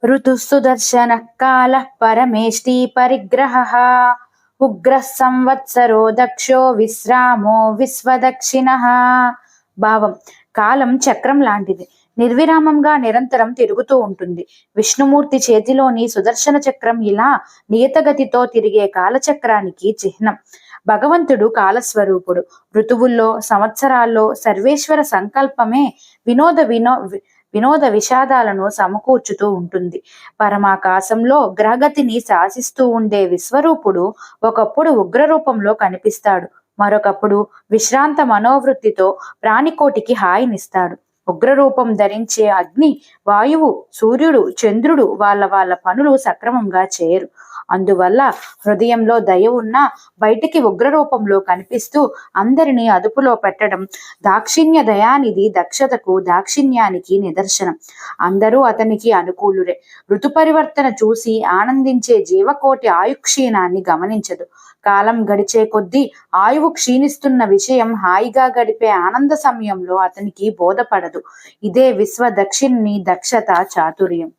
ఋతుసుదర్శన కాల పరమేష్టి పరిగ్రహ ఉగ్ర సంవత్సరో దక్షో విశ్రామో విశ్వదక్షిణ. భావం: కాలం చక్రం లాంటిది, నిర్విరామంగా నిరంతరం తిరుగుతూ ఉంటుంది. విష్ణుమూర్తి చేతిలోని సుదర్శన చక్రం ఇలా నియతగతితో తిరిగే కాలచక్రానికి చిహ్నం. భగవంతుడు కాలస్వరూపుడు. ఋతువుల్లో, సంవత్సరాల్లో సర్వేశ్వర సంకల్పమే వినోద విషాదాలను సమకూర్చుతూ ఉంటుంది. పరమాకాశంలో గ్రహగతిని శాసిస్తూ ఉండే విశ్వరూపుడు ఒకప్పుడు ఉగ్రరూపంలో కనిపిస్తాడు, మరొకప్పుడు విశ్రాంత మనోవృత్తితో ప్రాణికోటికి హాయినిస్తాడు. ఉగ్రరూపం ధరించే అగ్ని, వాయువు, సూర్యుడు, చంద్రుడు వాళ్ళ పనులు సక్రమంగా చేయరు. అందువల్ల హృదయంలో దయ ఉన్నా బయటికి ఉగ్రరూపంలో కనిపిస్తూ అందరినీ అదుపులో పెట్టడం దాక్షిణ్య దయానిధి దక్షతకు, దాక్షిణ్యానికి నిదర్శనం. అందరూ అతనికి అనుకూలురే. ఋతు పరివర్తన చూసి ఆనందించే జీవకోటి ఆయుక్షీణాన్ని గమనించదు. కాలం గడిచే కొద్దీ ఆయువు క్షీణిస్తున్న విషయం హాయిగా గడిపే ఆనంద సమయంలో అతనికి బోధపడదు. ఇదే విశ్వ దక్షిణుని దక్షత, చాతుర్యం.